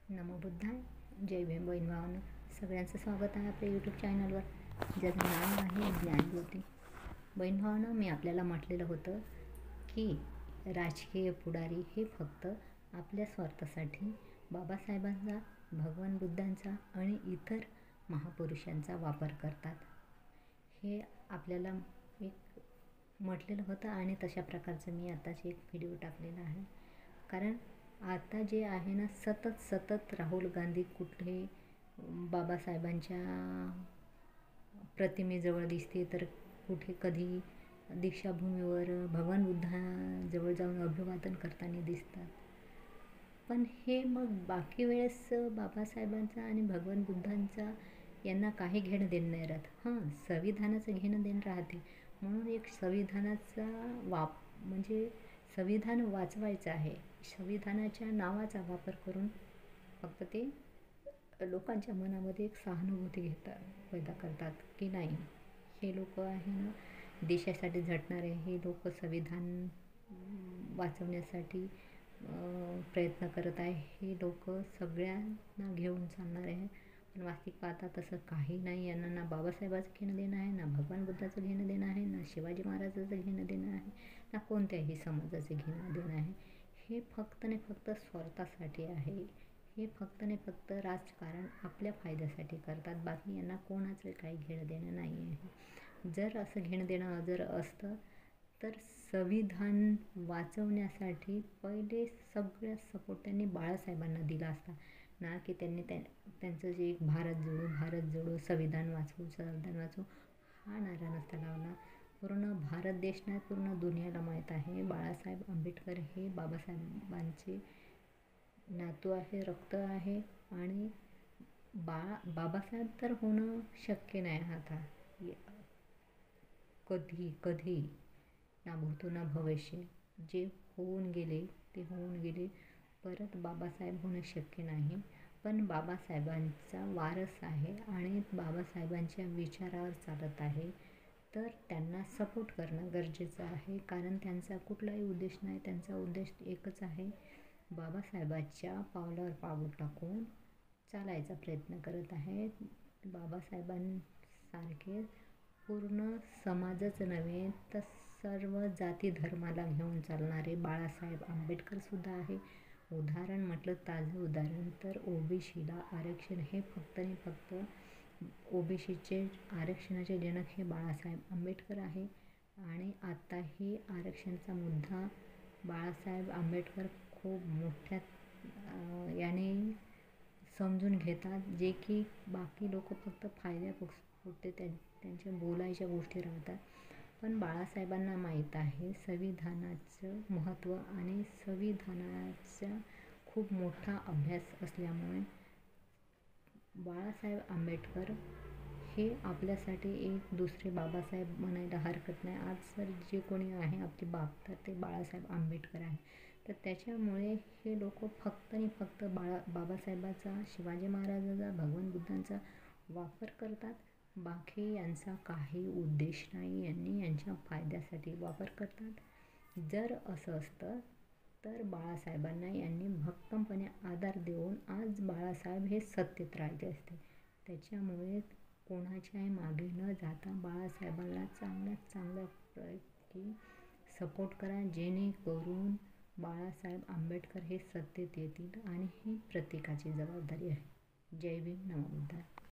नमो बुद्धाय. जय भीम बहीण भावांनो, सगळ्यांचं स्वागत आहे आपल्या यूट्यूब चॅनलवर, ज्याचं नाव आहे ज्ञानज्योती. बहीण भावांनो, मी आपल्याला म्हटलेलं होतं की राजकीय पुढारी हे फक्त आपल्या स्वार्थासाठी बाबासाहेबांचा, भगवान बुद्धांचा आणि इतर महापुरुषांचा वापर करतात, हे आपल्याला एक म्हटलेलं होतं. आणि तशा प्रकारचं मी आताच एक व्हिडिओ टाकलेला आहे. कारण आता जे आहे ना, सतत राहुल गांधी कुठे बाबासाहेबांच्या प्रतिमेजवळ दिसते, तर कुठे कधी दीक्षाभूमीवर भगवान बुद्धाजवळ जाऊन अभिवादन करताना दिसतात. पण हे मग बाकी वेळेस बाबासाहेबांचा आणि भगवान बुद्धांचा यांना काही घेणं देणं नाही राहत. संविधानाचं घेणं देणं राहते, म्हणून एक संविधानाचा म्हणजे संविधान वाचवायचं आहे, संविधानाच्या नावाचा वापर करून फक्त ते लोकांच्या मनामध्ये एक सहानुभूती पैदा करतात की नाही, हे लोक आहे ना देशासाठी झटणारे, हे लोक संविधान वाचवण्यासाठी प्रयत्न करत आहे, हे लोक सगळ्यांना घेऊन चालणार आहे. पण वास्तविक पाहता तसं काही नाही. यांना ना बाबासाहेबाचं घेणं देणं आहे, ना भगवान बुद्धाचं घेणं देणं आहे, ना शिवाजी महाराजाचं घेणं देणं आहे, ना कोणत्याही समाजाचं घेणं देणं आहे. हे फक्त आणि फक्त स्वार्थासाठी आहे. हे फक्त आणि फक्त राजकारण आपल्या फायद्यासाठी करतात. बाकी यांना कोणाचं काही घेणं देणं नाही आहे. जर असं घेणं देणं जर असतं तर संविधान वाचवण्यासाठी पहिले सगळ्यात सपोर्ट त्यांनी बाळासाहेबांना दिला असता ना, की त्यांनी त्यांचं जे एक भारत जोडो संविधान वाचवू हा नारा नसता लावला. पूर्ण भारत देश नाही, पूर्ण दुनियाला माहीत आहे बाळासाहेब आंबेडकर हे बाबासाहेबांचे नातू आहे, रक्त आहे. आणि बाबासाहेब तर होणं शक्य नाही आता, कधी ना भूतो ना भविष्य. जे होऊन गेले ते होऊन गेले, परत बाबासाहेब होणं शक्य नाही. पण बाबासाहेबांचा वारस आहे आणि बाबासाहेबांच्या विचारावर चालत आहे, तर त्यांना सपोर्ट करणं गरजेचं आहे. कारण त्यांचा कुठलाही उद्देश नाही, त्यांचा उद्देश एकच आहे, बाबासाहेबांच्या पावलावर पाऊल टाकून चालायचा प्रयत्न करत आहेत. बाबासाहेबांसारखे पूर्ण समाजच नव्हे तर सर्व जाती धर्माला घेऊन चालणारे बाळासाहेब आंबेडकरसुद्धा आहे. उदाहरण म्हटलं, ताजं उदाहरण तर ओबीसीला आरक्षण हे फक्त आणि फक्त ओबीसीचे आरक्षणाचे जनक हे बाळासाहेब आंबेडकर आहे. आणि आताही आरक्षणाचा मुद्दा बाळासाहेब आंबेडकर खूप मोठ्या याने समजून घेतात, जे की बाकी लोक फक्त फायद्यापुरते त्यांच्या बोलायच्या गोष्टी राहतात. पण बाळासाहेबांना माहीत आहे संविधानाचं महत्त्व, आणि संविधानाचा खूप मोठा अभ्यास असल्यामुळे बाळासाहेब आंबेडकर हे आपल्यासाठी एक दुसरे बाबासाहेब म्हणायला हरकत नाही. आज जर जे कोणी आहे आपले बाप, तर ते बाळासाहेब आंबेडकर आहे. तर त्याच्यामुळे हे लोक फक्त आणि फक्त बाबासाहेबाचा, शिवाजी महाराजांचा, भगवान बुद्धांचा वापर करतात. बाकी यांचा काही उद्देश नाही, यांनी यांच्या फायद्यासाठी वापर करतात. जर असं असतं तर बाळासाहेबांना यांनी भक्कमपणे आधार देऊन आज बाळासाहेब हे सत्तेत राहिले असते. त्याच्यामुळे कोणाच्याही मागे न जाता बाळासाहेबांना चांगल्यात चांगल्यापैकी सपोर्ट करा, जेणेकरून बाळासाहेब आंबेडकर हे सत्तेत येतील. आणि ही प्रत्येकाची जबाबदारी आहे. जय भीम, नमो बुद्धाय.